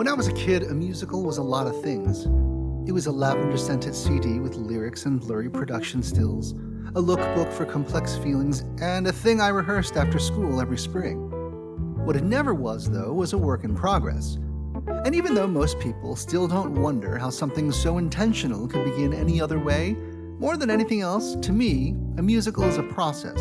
When I was a kid, a musical was a lot of things. It was a lavender-scented CD with lyrics and blurry production stills, a lookbook for complex feelings, and a thing I rehearsed after school every spring. What it never was, though, was a work in progress. And even though most people still don't wonder how something so intentional could begin any other way, more than anything else, to me, a musical is a process.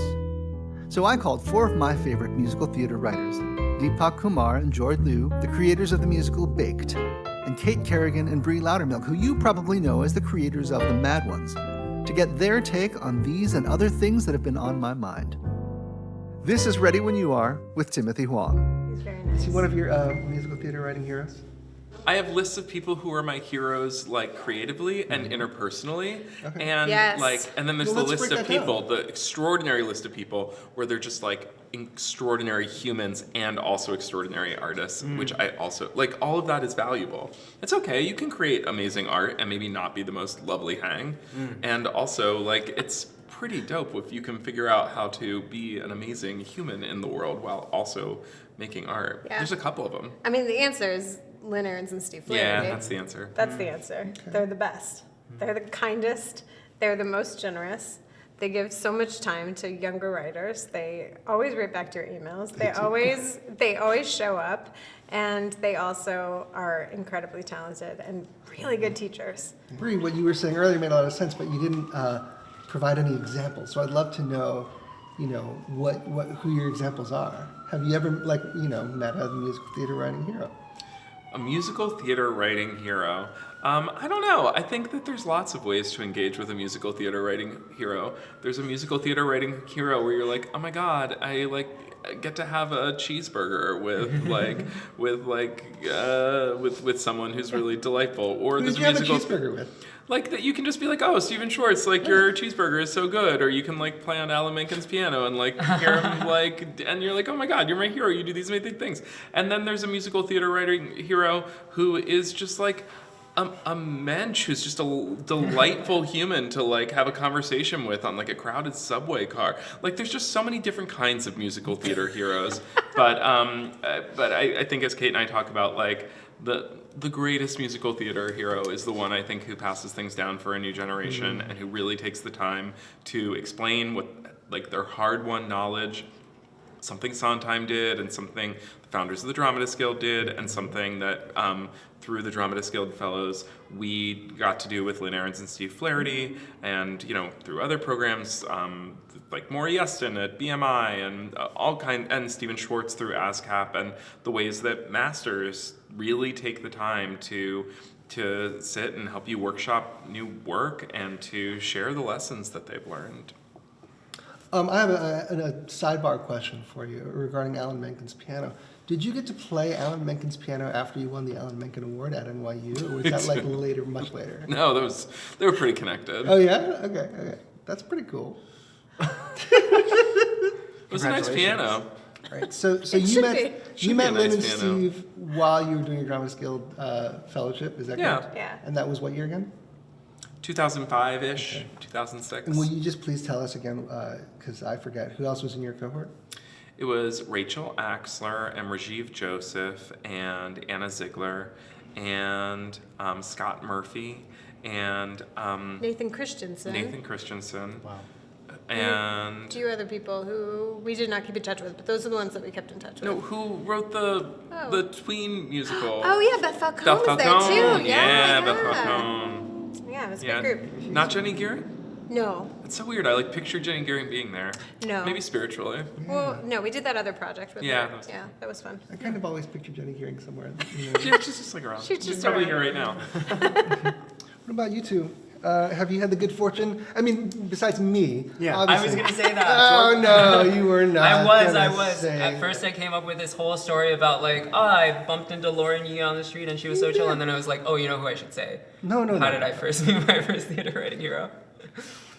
So I called 4 of my favorite musical theater writers, Deepak Kumar and Jord Liu, the creators of the musical Baked, and KAIT KERRIGAN and Bree Louddermilk, who you probably know as the creators of The Mad Ones, to get their take on these and other things that have been on my mind. This is Ready When You Are with Timothy Huang. He's very nice. Is he one of your musical theater writing heroes? I have lists of people who are my heroes, like creatively and interpersonally, and Yes. and then there's Well, the let's list break of that people, the extraordinary list of people where they're just like extraordinary humans and also extraordinary artists, which I also like. All of that is valuable. It's okay. You can create amazing art and maybe not be the most lovely hang, and also like it's pretty dope if you can figure out how to be an amazing human in the world while also making art. Yeah. There's a couple of them. I mean, the answer is Lynn Ahrens and Steve Flaherty. Yeah, that's the answer. That's the answer. They're the best. They're the kindest. They're the most generous. They give so much time to younger writers. They always write back to your emails. They always show up, and they also are incredibly talented and really good teachers. Bree, what you were saying earlier made a lot of sense, but you didn't provide any examples. So I'd love to know, who your examples are. Have you ever, met a musical theater writing hero? A musical theater writing hero. I don't know. I think that there's lots of ways to engage with a musical theater writing hero. There's a musical theater writing hero where you're like, oh my god, I get to have a cheeseburger with someone who's really delightful. Or Who did there's you a have a musical cheeseburger with? like that you can just be like, oh, Stephen Schwartz, like your cheeseburger is so good, or you can like play on Alan Menken's piano and like hear him and you're like, oh my god, you're my hero, you do these amazing things. And then there's a musical theater writing hero who is just like a mensch who's just a delightful human to like have a conversation with on like a crowded subway car. Like there's just so many different kinds of musical theater heroes. But I think as Kate and I talk about, like the greatest musical theater hero is the one I think who passes things down for a new generation and who really takes the time to explain what like their hard-won knowledge, something Sondheim did and something the founders of the Dramatist Guild did and something that through the Dramatist Guild Fellows we got to do with Lynn Ahrens and Steve Flaherty and through other programs like Maury Yeston at BMI and and Stephen Schwartz through ASCAP, and the ways that masters really take the time to sit and help you workshop new work and to share the lessons that they've learned. I have a sidebar question for you regarding Alan Menken's piano. Did you get to play Alan Menken's piano after you won the Alan Menken Award at NYU, or was that like later, much later? No, they were pretty connected. Oh yeah? Okay. That's pretty cool. It was a nice piano. Right. So you met Lynn and nice piano. Steve while you were doing your Dramatist Guild fellowship. Is that correct? Yeah. And that was what year again? 2005-ish, 2006. And will you just please tell us again, because I forget, who else was in your cohort? It was Rachel Axler and Rajiv Joseph and Anna Ziegler and Scott Murphy and Nathan Christensen. Wow. And a few other people who we did not keep in touch with, but those are the ones that we kept in touch with. no, who wrote the tween musical? Oh yeah, Beth Falcone was there too. Yeah, Oh my Beth God. Falcone. Yeah, it was a big group. Not Jenny Gearing? No. It's so weird. I like picture Jenny Gearing being there. No. Maybe spiritually. Well, no, we did that other project with Yeah, her. That was fun. I kind of always picture Jenny Hearing somewhere. Yeah, she's just like around. She's just probably around. here right now. What about you two? Have you had the good fortune? I mean, besides me. Yeah, I obviously. was going to say that. Oh no, you were not. I was. Say. At first I came up with this whole story about like, I bumped into Lauren Yee on the street and she was so chill, and then I was like, oh, you know who I should say? No. How did I first meet my first theater writing hero?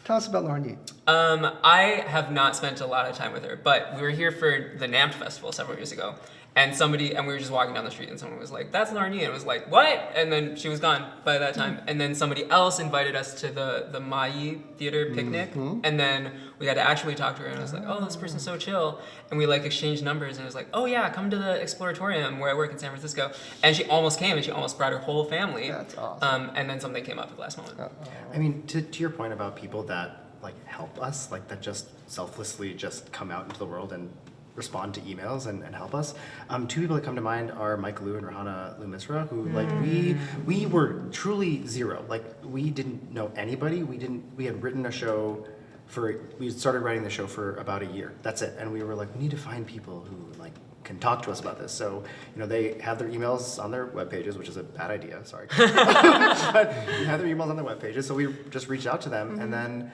Tell us about Lauren Yee. I have not spent a lot of time with her, but we were here for the NAMT festival several years ago, And we were just walking down the street, and someone was like, "That's Lauren Yi," and it was like, "What?" And then she was gone by that time. And then somebody else invited us to the Mai Theater picnic, and then we got to actually talk to her, and I was like, "Oh, this person's so chill." And we like exchanged numbers, and it was like, "Oh yeah, come to the Exploratorium where I work in San Francisco." And she almost came, and she almost brought her whole family. That's awesome. And then something came up at the last moment. I mean, to your point about people that like help us, like that just selflessly just come out into the world and respond to emails and help us. Two people that come to mind are Mike Liu and Rahana Liu Misra, who like we were truly zero. Like we didn't know anybody. We had written a show we started writing the show for about a year. That's it. And we were like, we need to find people who like can talk to us about this. So, they have their emails on their web pages, which is a bad idea, sorry. But they have their emails on their web pages. So we just reached out to them and then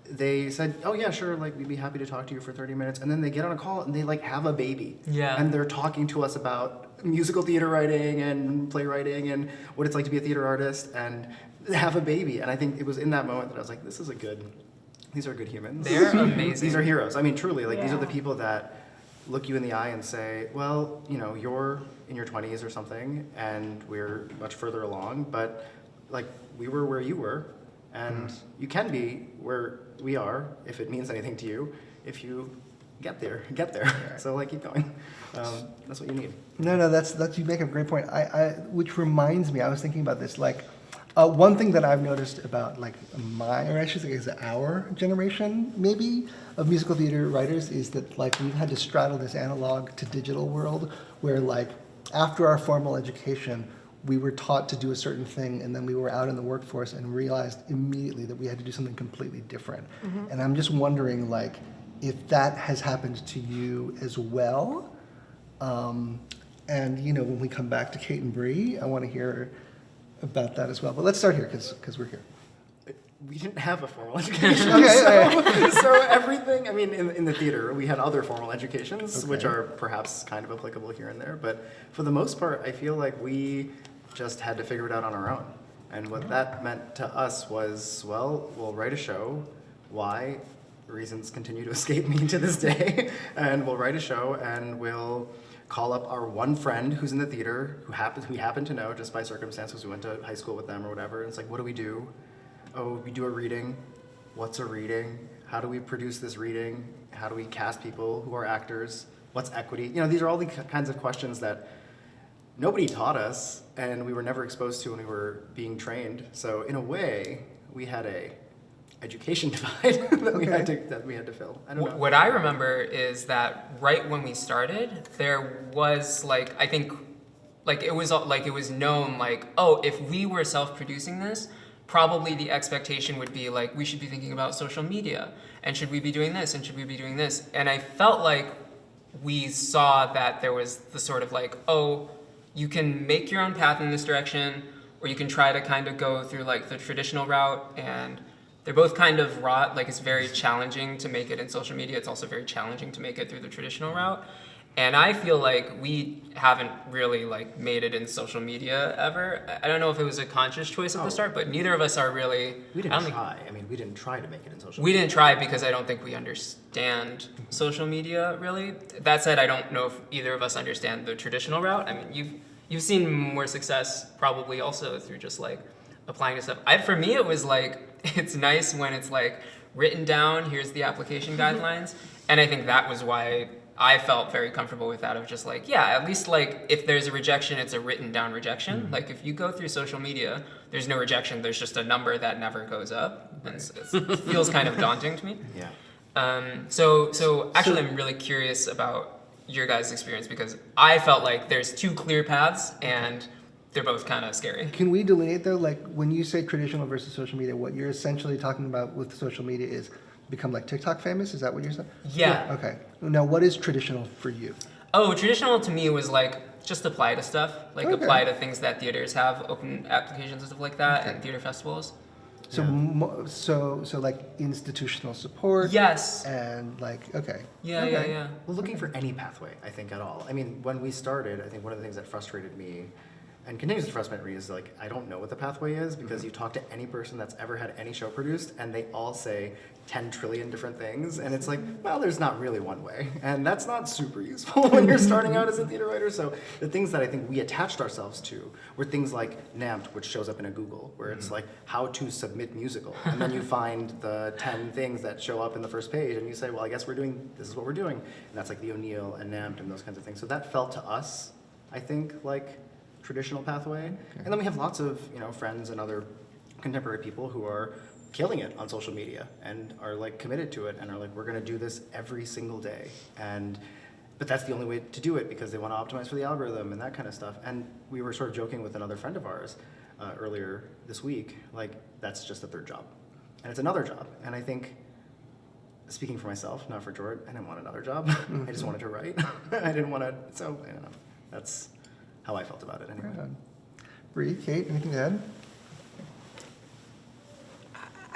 they said, "Oh yeah, sure, like we'd be happy to talk to you for 30 minutes." And then they get on a call and they like have a baby. Yeah. And they're talking to us about musical theater writing and playwriting and what it's like to be a theater artist and have a baby. And I think it was in that moment that I was like, these are good humans. They're amazing. These are heroes. I mean, truly, like these are the Yeah. people that look you in the eye and say, well, you're in your 20s or something and we're much further along, but like we were where you were. And you can be where we are, if it means anything to you, if you get there. So like keep going. That's what you need. No, that's you make a great point. Which reminds me, I was thinking about this. Like, one thing that I've noticed about like or I should say, is our generation maybe of musical theater writers is that like we've had to straddle this analog to digital world where like after our formal education, we were taught to do a certain thing, and then we were out in the workforce and realized immediately that we had to do something completely different. And I'm just wondering, like, if that has happened to you as well. And when we come back to KAIT and Bree, I want to hear about that as well. But let's start here because we're here. We didn't have a formal education. Okay, so everything, I mean, in the theater, we had other formal educations, Okay. which are perhaps kind of applicable here and there. But for the most part, I feel like we just had to figure it out on our own. And what that meant to us was, well, we'll write a show. Why? Reasons continue to escape me to this day. And we'll write a show and we'll call up our one friend who's in the theater, who we happen to know just by circumstance because we went to high school with them or whatever. And it's like, what do we do? Oh, we do a reading. What's a reading? How do we produce this reading? How do we cast people who are actors? What's equity? These are all the kinds of questions that nobody taught us and we were never exposed to when we were being trained. So in a way, we had a education divide that we had to fill. I don't know. What I remember is that right when we started, there was like, I think, like it was known like, oh, if we were self-producing this, probably the expectation would be like, we should be thinking about social media, and should we be doing this, and should we be doing this? And I felt like we saw that there was the sort of like, oh, you can make your own path in this direction, or you can try to kind of go through like the traditional route, and they're both kind of wrought. Like it's very challenging to make it in social media. It's also very challenging to make it through the traditional route. And I feel like we haven't really like made it in social media ever. I don't know if it was a conscious choice at the start, but neither of us are really. We didn't try. I mean, we didn't try to make it in social We media. didn't try because I don't think we understand social media really. That said, I don't know if either of us understand the traditional route. I mean, you've seen more success probably also through just like applying to stuff. For me, it was like, it's nice when it's like written down, here's the application guidelines. And I think that was why I felt very comfortable with that, of just like, yeah, at least like if there's a rejection, it's a written down rejection. Like if you go through social media, there's no rejection, there's just a number that never goes up. And it feels kind of daunting to me. Yeah. So actually I'm really curious about your guys' experience, because I felt like there's two clear paths and they're both kind of scary. Can we delineate though, like when you say traditional versus social media, what you're essentially talking about with social media is become like TikTok famous? Is that what you're saying? Yeah. Okay. Now, what is traditional for you? Oh, traditional to me was like just apply to stuff, like Okay. apply to things that theaters have, open applications and stuff like that, and theater festivals. So, so like institutional support. Yes. And like, okay. Yeah. Well, looking for any pathway, I think, at all. I mean, when we started, I think one of the things that frustrated me and continues to frustrate me is like, I don't know what the pathway is, because you talk to any person that's ever had any show produced and they all say 10 trillion different things, and it's like, well, there's not really one way, and that's not super useful when you're starting out as a theater writer. So the things that I think we attached ourselves to were things like NAMT, which shows up in a Google, where it's like how to submit musical, and then you find the 10 things that show up in the first page, and you say, well, I guess this is what we're doing, and that's like the O'Neill and NAMT and those kinds of things. So that felt to us, I think, like traditional pathway. And then we have lots of, friends and other contemporary people who are killing it on social media and are like committed to it and are like, we're going to do this every single day. But that's the only way to do it, because they want to optimize for the algorithm and that kind of stuff. And we were sort of joking with another friend of ours earlier this week, like, that's just a third job. And it's another job. And I think, speaking for myself, not for Jord, I didn't want another job. I just wanted to write. I didn't want to, so I don't know. That's how I felt about it anyway. Right on. Bree, Kate, anything to add?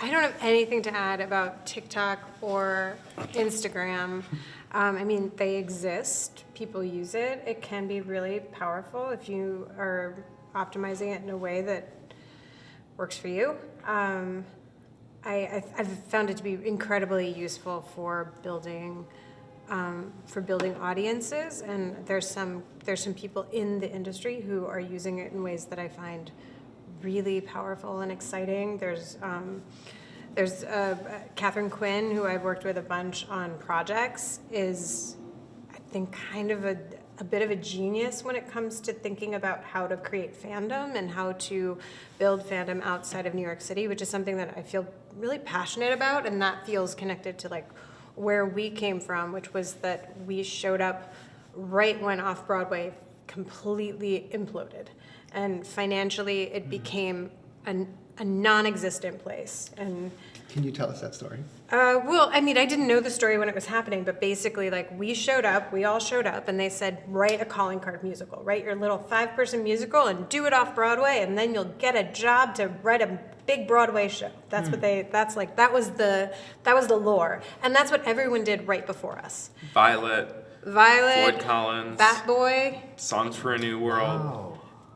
I don't have anything to add about TikTok or Instagram. I mean, they exist. People use it. It can be really powerful if you are optimizing it in a way that works for you. I've found it to be incredibly useful for building audiences, and there's some people in the industry who are using it in ways that I find really powerful and exciting. There's Catherine Quinn, who I've worked with a bunch on projects, is, I think, kind of a bit of a genius when it comes to thinking about how to create fandom and how to build fandom outside of New York City, which is something that I feel really passionate about, and that feels connected to like where we came from, which was that we showed up right when Off-Broadway completely imploded. And financially, it became a non-existent place. And Can you tell us that story? well, I mean, I didn't know the story when it was happening, but basically, like, we all showed up, and they said, write a calling card musical. Write your little 5-person musical and do it off Broadway, and then you'll get a job to write a big Broadway show. That's what that was the lore. And that's what everyone did right before us. Violet, Violet, Floyd Collins, Bat Boy, Songs for a New World. Wow.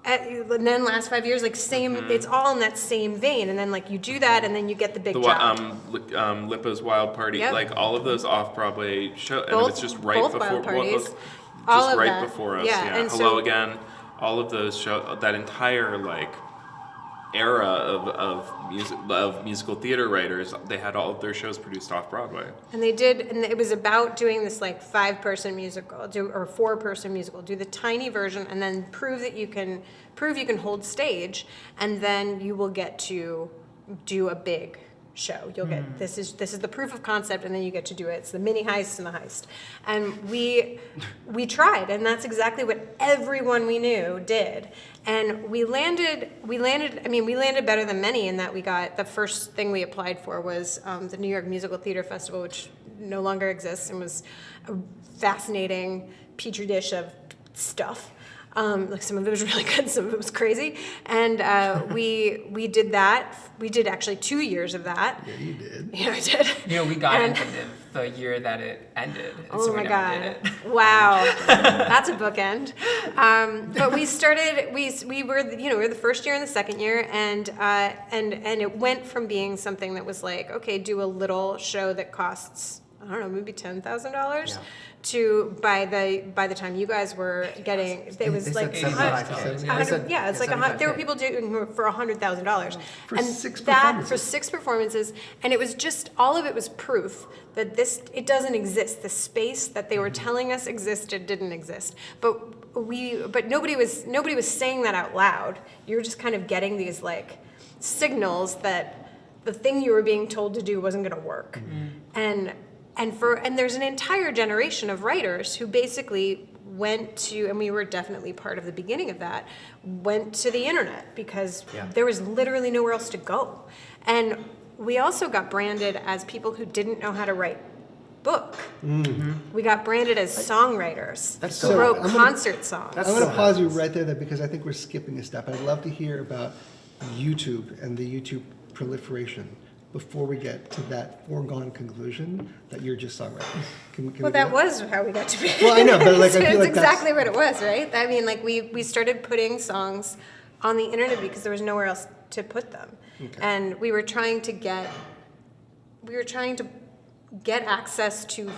and then last 5 years, like same, it's all in that same vein. And then like you do that, and then you get the big job. Lippa's Wild Party, Yep. like all of those off-Broadway shows, and Both- it's just right both before Wild Parties, just all of right that. before us. Yeah, Yeah, and Hello so- Again, all of those shows, that entire like era of musical theater writers, they had all of their shows produced off-Broadway. And they did, and it was about doing this like 5-person musical, or 4-person musical. Do the tiny version, and then prove you can hold stage, and then you will get to do a big show. You'll get this is the proof of concept, and then you get to do it. It's the mini heist and the heist. And we tried, and that's exactly what everyone we knew did. And we landed better than many in that we got, the first thing we applied for was the New York Musical Theater Festival, which no longer exists, and was a fascinating petri dish of stuff. Like some of it was really good, some of it was crazy. And we did that. We did actually 2 years of that. Yeah, you did. Yeah, I did. You know, we got And- into the year that it ended. And Oh so my we never God! did it. Wow, that's a bookend. But we started. We were we were the first year and the second year, and it went from being something that was like, okay, do a little show that costs, I don't know, maybe $10,000, Yeah. to by the time you guys were getting, it was They like said 75K. They 100, said, yeah, it's like 75K. there were people doing for $100,000 For and 6 that performances. for 6 performances, and it was just, all of it was proof that it doesn't exist. The space that they were telling us existed didn't exist. But nobody was saying that out loud. You were just kind of getting these like signals that the thing you were being told to do wasn't going to work. And there's an entire generation of writers who basically went to, and we were definitely part of the beginning of that, went to the internet because Yeah. there was literally nowhere else to go. And we also got branded as people who didn't know how to write book. We got branded as songwriters That's who so- wrote I'm gonna- concert songs. That's I'm going so to pause you happens. right there because I think we're skipping a step. I'd love to hear about YouTube and the YouTube proliferation. before we get to that foregone conclusion that you're just songwriters? Can we Well, do that was how we got to be. Well, I know, but like, I So feel it's like that's- exactly what it was, right? I mean, like we started putting songs on the internet because there was nowhere else to put them, and we were trying to get access to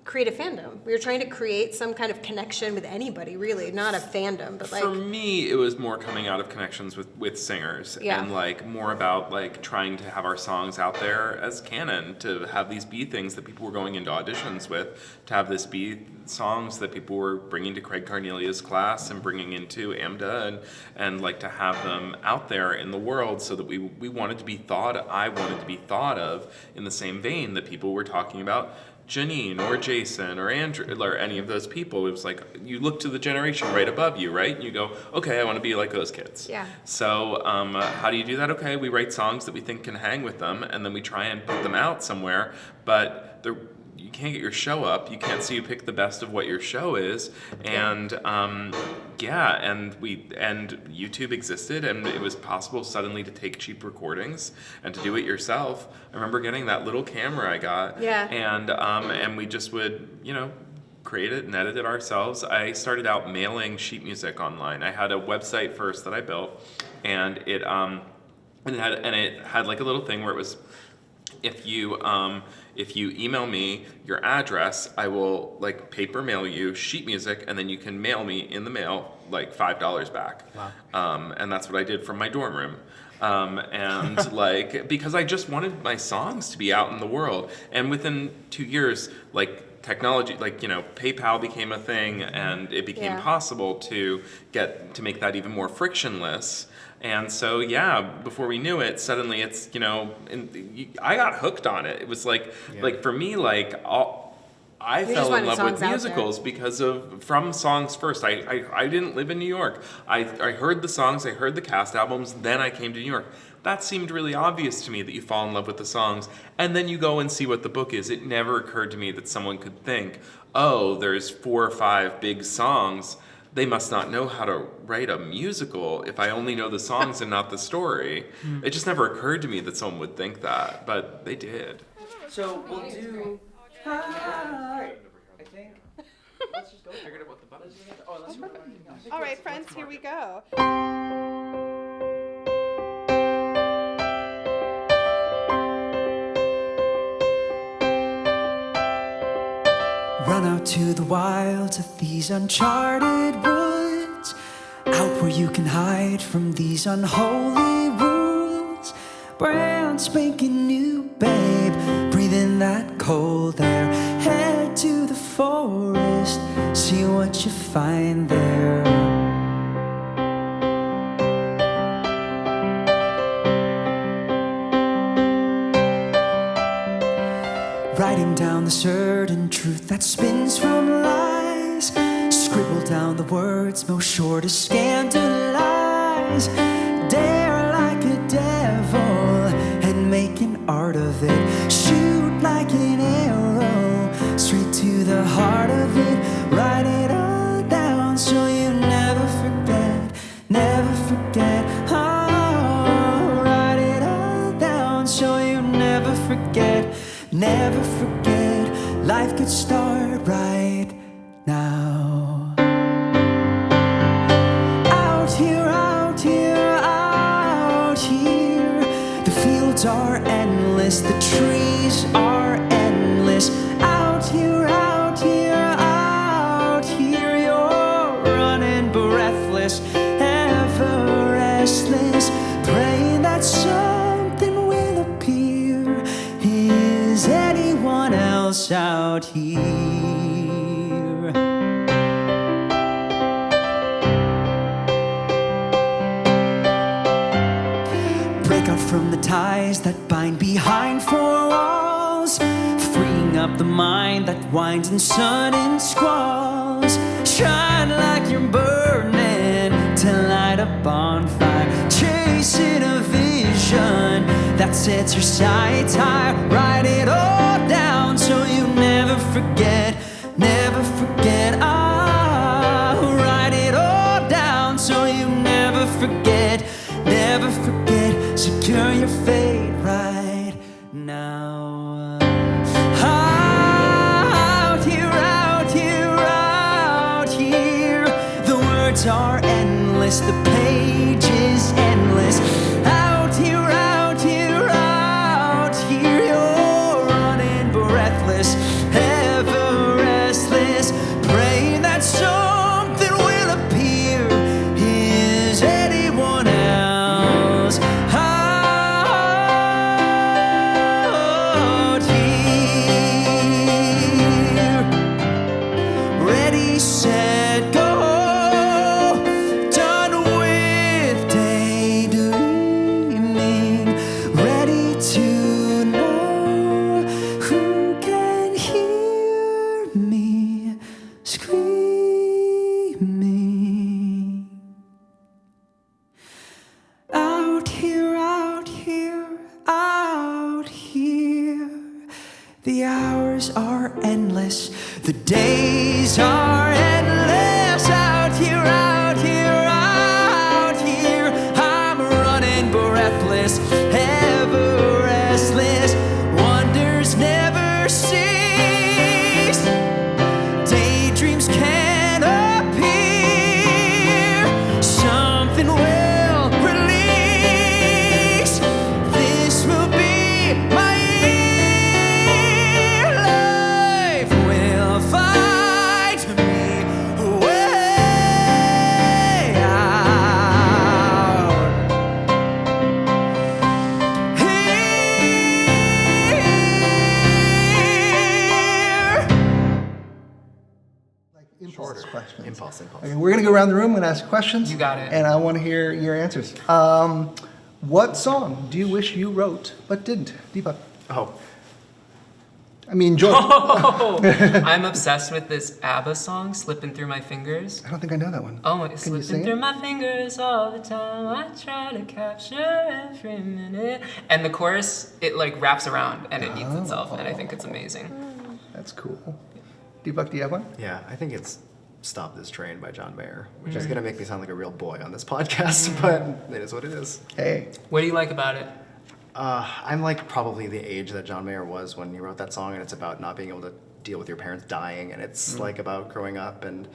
create a fandom. We were trying to create some kind of connection with anybody, really, not a fandom, but like. For me, it was more coming out of connections with singers Yeah. and like more about like trying to have our songs out there as canon, to have these be things that people were going into auditions with, to have this be songs that people were bringing to Craig Carnelia's class and bringing into AMDA, and like to have them out there in the world, so that we wanted to be I wanted to be thought of in the same vein that people were talking about Janine or Jason or Andrew or any of those people. It was like you look to the generation right above you, right? And you go, okay, I want to be like those kids. Yeah. So how do you do that? Okay, we write songs that we think can hang with them, and then we try and put them out somewhere, but you can't get your show up. You can't, so you pick the best of what your show is, and and YouTube existed, and it was possible suddenly to take cheap recordings and to do it yourself. I remember getting that little camera I got, and we just would, create it and edit it ourselves. I started out mailing sheet music online. I had a website first that I built, and it had like a little thing where it was, if you email me your address, I will like paper mail you sheet music, and then you can mail me in the mail like $5 back. Wow. And that's what I did from my dorm room. And like, because I just wanted my songs to be out in the world. And within 2 years, like technology, like, PayPal became a thing, and it became possible to make that even more frictionless. And so, before we knew it, suddenly it's, I got hooked on it. It was like for me, like, I fell in love with musicals from songs first. I didn't live in New York. I heard the songs, I heard the cast albums, then I came to New York. That seemed really obvious to me, that you fall in love with the songs, and then you go and see what the book is. It never occurred to me that someone could think, oh, there's 4 or 5 big songs. They must not know how to write a musical if I only know the songs and not the story. It just never occurred to me that someone would think that, but they did. So we'll do. I think. Let's just go. Figured out what the button is. Oh, unless you want anything else. All right, friends, here we go. Run out to the wilds of these uncharted woods, out where you can hide from these unholy rules. Brand spanking new, babe, breathe in that cold air. Head to the forest, see what you find there. Writing down the certain truth that spins from lies. Scribble down the words most sure to scandalize. Dare like a devil and make an art of it. Shoot like an arrow straight to the heart of it. Write it all down so you never forget, never forget. Oh, write it all down so you never forget. Never forget, life could start right now. Out here, out here, out here. The fields are endless, the trees are endless. Out here, out here, out here. You're running breathless, ever restless, praying that something will appear. Is anyone else out here? Break out from the ties that bind behind 4 walls, freeing up the mind that winds in sudden squalls. Shine like you're burning to light a bonfire, chasing a vision that sets your sights high. Write it all down so you never forget, never forget. Ah, write it all down so you never forget, never forget. Secure your fate right breathless, the page is endless. Out here, out here, out here, you're running breathless, ever restless, praying that something will appear. Is anyone else out here? Ready, set, go. Done with daydreaming. Ready to know who can hear me screaming. Out here, out here, out here. The hours are endless, the days are endless. Out here, out here, out here. I'm running breathless, ever restless. Wonders never cease. Daydreams can appear. Something will release. This will be my year. Life will find me a way out. Here. Like impulse questions. Impulse. Okay, we're gonna go around the room and ask questions. You got it. And I want to hear your answers. What song do you wish you wrote but didn't? Deepak. Oh, I mean, Jordan. I'm obsessed with this ABBA song, Slipping Through My Fingers. I don't think I know that one. Oh, it's Can you slipping sing through it? my fingers all the time. I try to capture every minute. And the chorus, it like wraps around and it eats itself, and I think it's amazing. That's cool. Deepak, do you have one? yeah, I think it's Stop This Train by John Mayer, which is going to make me sound like a real boy on this podcast, but it is what it is. Hey. What do you like about it? I'm like probably the age that John Mayer was when he wrote that song, and it's about not being able to deal with your parents dying, and it's like about growing up, and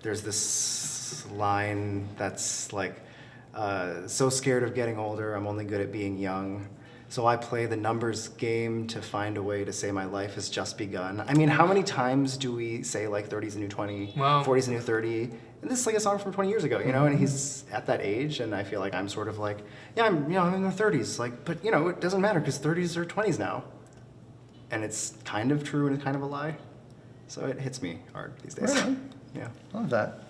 there's this line that's like, so scared of getting older, I'm only good at being young. So I play the numbers game to find a way to say my life has just begun. I mean, how many times do we say like 30's a new 20, Wow. 40's a new 30? And this is like a song from 20 years ago, you know, and he's at that age, and I feel like I'm sort of like, yeah, I'm in the 30s, like, but it doesn't matter because 30s are 20s now. And it's kind of true and it's kind of a lie. So it hits me hard these days. Right on. Yeah. Love that.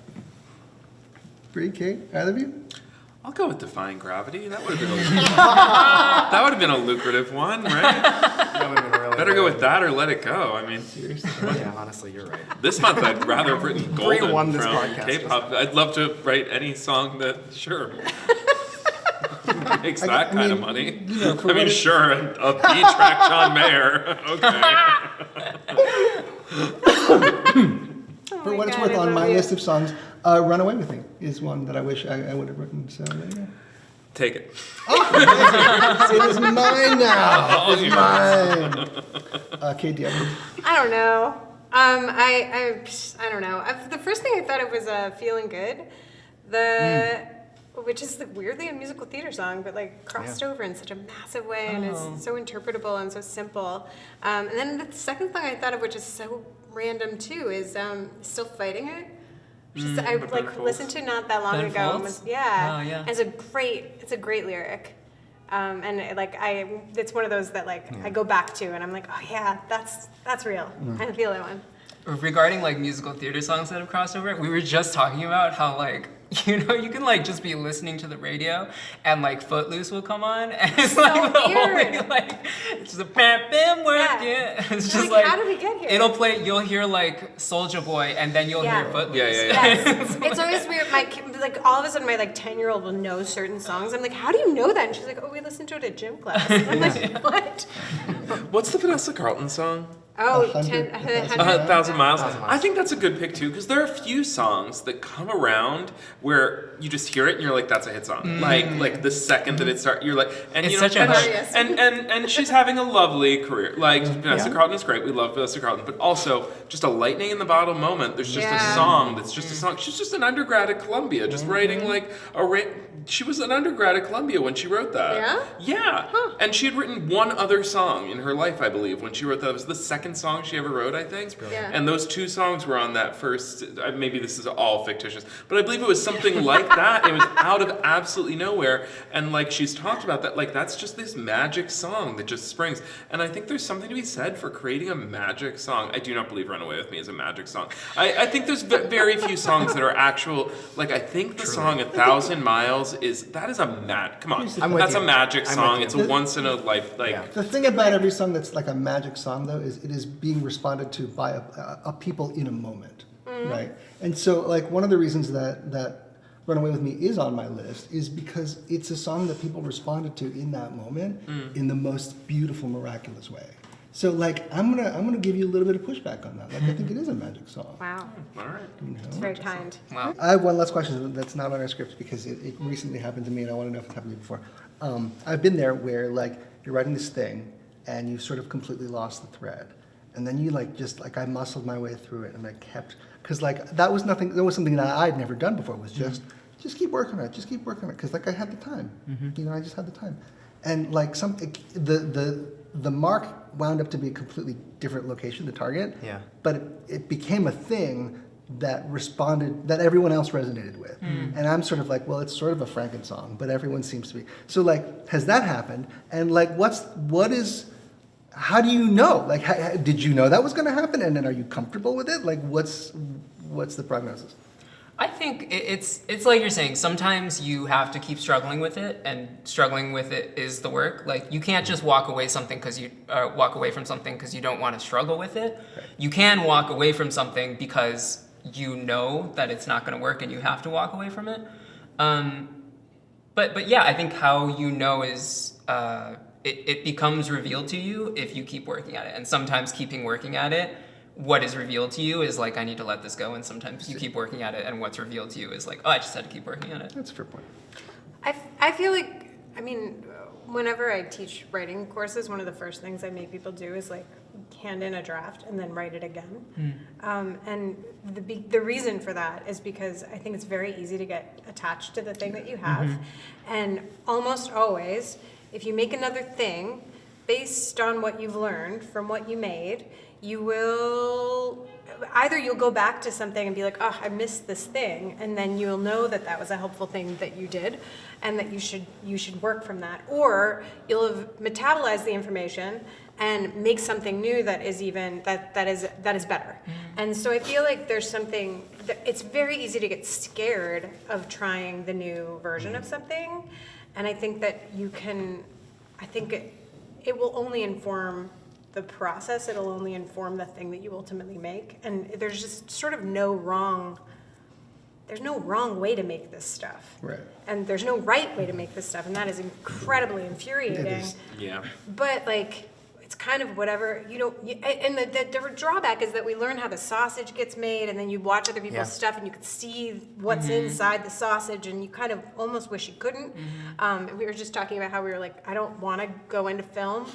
Bree, Kate, either of you? I'll go with Defying Gravity. That would have been a lucrative one, right? That would've been really Better go good. with that or Let It Go. I mean, Yeah, honestly, you're right. this month I'd rather have written Bree Golden won this from podcast. K-pop. I'd love to write any song that, sure, makes that I kind of mean, money. you know, for I mean, what it- sure, a B-track John Mayer. Okay. For what it's God, worth, I on love my you. list of songs, Run Away With Me is one that I wish I would have written. So there you go. Take it. It is mine now. Oh, It's mine. Kate, do you have one? I don't know. I don't know. The first thing I thought of was "Feeling Good," which is weirdly a musical theater song, but like crossed over in such a massive way and is so interpretable and so simple. And then the second thing I thought of, which is so random too, is "Still Fighting It." Which is, I Ben like Folds. listened to not that long Ben ago. And Folds? was, yeah, Oh, yeah. It's a great lyric. And it's one of those that I go back to and I'm like, oh yeah, that's real. I feel that one. Regarding like musical theater songs that have crossed over, we were just talking about how like, you can like just be listening to the radio and like Footloose will come on and it's like the weird. only like it's just a bam bam working. Yeah. It's You're just like, like how did we get here? It'll play. You'll hear like Soulja Boy and then you'll Yeah. hear Footloose. Yeah. Yes. It's always weird. All of a sudden, my 10-year-old will know certain songs. I'm like, how do you know that? And she's like, oh, we listened to it at gym class. I'm like, what? What's the Vanessa Carlton song? Oh, 1,000 miles. 1,000 miles. I think that's a good pick too, because there are a few songs that come around where you just hear it and you're like, "That's a hit song." Like the second that it starts, you're like, and It's you know, such a and, Hilarious. and she's having a lovely career. Like Vanessa Carlton is great. We love Vanessa Carlton, but also just a lightning in the bottle moment. There's just a song that's just a song. She's just an undergrad at Columbia, just writing like she was an undergrad at Columbia when she wrote that. Yeah? Yeah. Huh. And she had written one other song in her life, I believe, when she wrote that. It was the second song she ever wrote, I think. Yeah. And those two songs were on that first, maybe this is all fictitious, but I believe it was something like that. It was out of absolutely nowhere. And like she's talked about that, like that's just this magic song that just springs. And I think there's something to be said for creating a magic song. I do not believe Run Away With Me is a magic song. I think there's very few songs that are actual, like I think the song 1,000 Miles is a come on. I'm with That's you. a magic I'm song. with It's you. a once in a life, like, Yeah. The thing about every song that's like a magic song, though, is it is being responded to by a people in a moment, right? And so, like, one of the reasons that "Run Away With Me" is on my list is because it's a song that people responded to in that moment in the most beautiful, miraculous way. So, like, I'm gonna give you a little bit of pushback on that. Like, I think it is a magic song. Wow. all right. It's very kind. Wow. I have one last question that's not on our script because it recently happened to me and I want to know if it's happened to you before. I've been there where like you're writing this thing and you sort of completely lost the thread. And then you like just like I muscled my way through it and I kept, because like that was something that I'd never done before. It was just keep working on it, just keep working on it. Because like I had the time, you know, I just had the time. And like the mark wound up to be a completely different location, the target. Yeah. But it became a thing that responded, that everyone else resonated with. And I'm sort of like, well, it's sort of a Franken song, but everyone seems to be. So like, has that happened? And like, how do you know? Like, did you know that was going to happen? And then are you comfortable with it? Like, what's the prognosis? I think it's like you're saying, sometimes you have to keep struggling with it, and struggling with it is the work. Like, you can't just walk away from something because you don't want to struggle with it. Right. You can walk away from something because you know that it's not going to work and you have to walk away from it. But yeah, I think how you know is it becomes revealed to you if you keep working at it. And sometimes keeping working at it, what is revealed to you is like, I need to let this go. And sometimes you keep working at it and what's revealed to you is like, oh, I just had to keep working at it. That's a fair point. I feel like, I mean, whenever I teach writing courses, one of the first things I make people do is like hand in a draft and then write it again. And the reason for that is because I think it's very easy to get attached to the thing that you have. And almost always, if you make another thing based on what you've learned from what you made, you'll go back to something and be like, oh, I missed this thing, and then you'll know that that was a helpful thing that you did, and that you should work from that, or you'll have metabolized the information and make something new that is even that is better. And so I feel like there's something that it's very easy to get scared of trying the new version of something, and I think that it will only inform the process. It'll only inform the thing that you ultimately make. And there's just sort of there's no wrong way to make this stuff. Right. And there's no right way to make this stuff. And that is incredibly infuriating. It is. Yeah. But like, it's kind of whatever, and the drawback is that we learn how the sausage gets made, and then you watch other people's stuff and you can see what's inside the sausage, and you kind of almost wish you couldn't. We were just talking about how we were like, I don't want to go into film.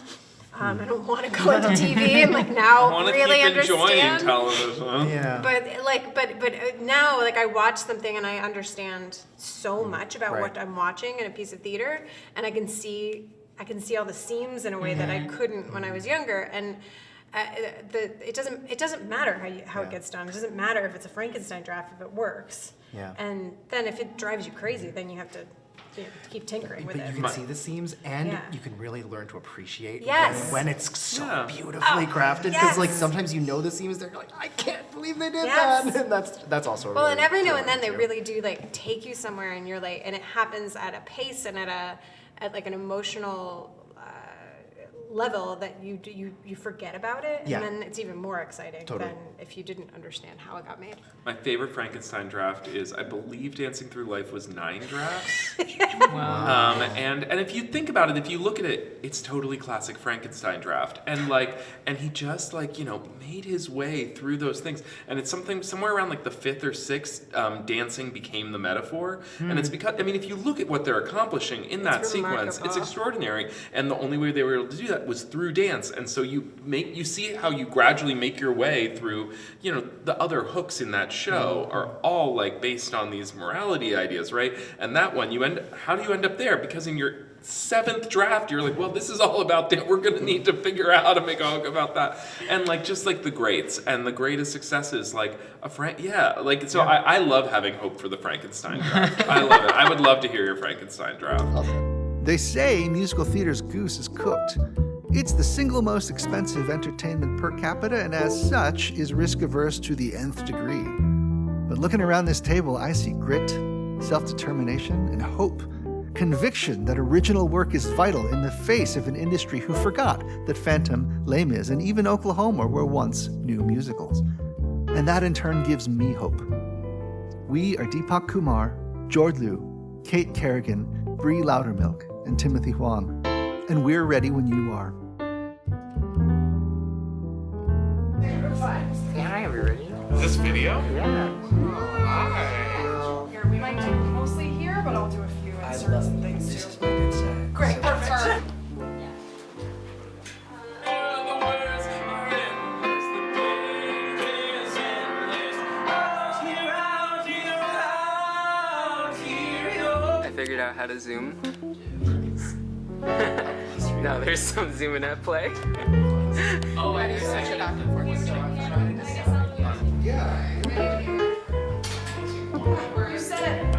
I don't want to go into TV and like now I want to really keep enjoying understand. television. But Yeah. now like I watch something and I understand so much about Right. what I'm watching in a piece of theater, and I can see all the seams in a way that I couldn't when I was younger. And it doesn't matter how it gets done. It doesn't matter if it's a Frankenstein draft if it works. Yeah. And then if it drives you crazy, then you have to keep tinkering with But it. you can see the seams, and Yeah. you can really learn to appreciate Yes. when it's so Yeah. beautifully crafted. Because like yes. sometimes you know the seams, they're like, I can't believe they did Yes. that. And that's also Well, really and every now and thrilling, then they too. really do like take you somewhere, and you're like, and it happens at a pace and at like an emotional level that you forget about it, Yeah. and then it's even more exciting Totally. than if you didn't understand how it got made. My favorite Frankenstein draft is, I believe Dancing Through Life was 9 drafts. Wow. And if you think about it, if you look at it, it's totally classic Frankenstein draft. And he just made his way through those things. And it's somewhere around like the 5th or 6th, dancing became the metaphor. And it's because, if you look at what they're accomplishing in that sequence, it's extraordinary. And the only way they were able to do that was through dance. And so you see how you gradually make your way through, the other hooks in that show are all like based on these morality ideas, right? And that one, how do you end up there? Because in your 7th draft, you're like, well, this is all about that. We're gonna need to figure out how to make a hook about that. And just like the greats and the greatest successes, like I love having hope for the Frankenstein draft. I love it. I would love to hear your Frankenstein draft. They say musical theater's goose is cooked. It's the single most expensive entertainment per capita, and as such is risk averse to the nth degree. But looking around this table, I see grit, self-determination, and hope. Conviction that original work is vital in the face of an industry who forgot that Phantom, Les Mis, and even Oklahoma were once new musicals. And that in turn gives me hope. We are Deepak Kumar, Jord Liu, KAIT KERRIGAN, Bree Loudерmilik, and Timothy Huang. And we're ready when you are. Hi, are we ready? Is this video? Yeah. Here, we might do mostly here, but I'll do a few inserts and things This too. is my good side. Great, perfect. I figured out how to zoom. Now there's some zooming at play. Oh, I do such a back and forth. You said it.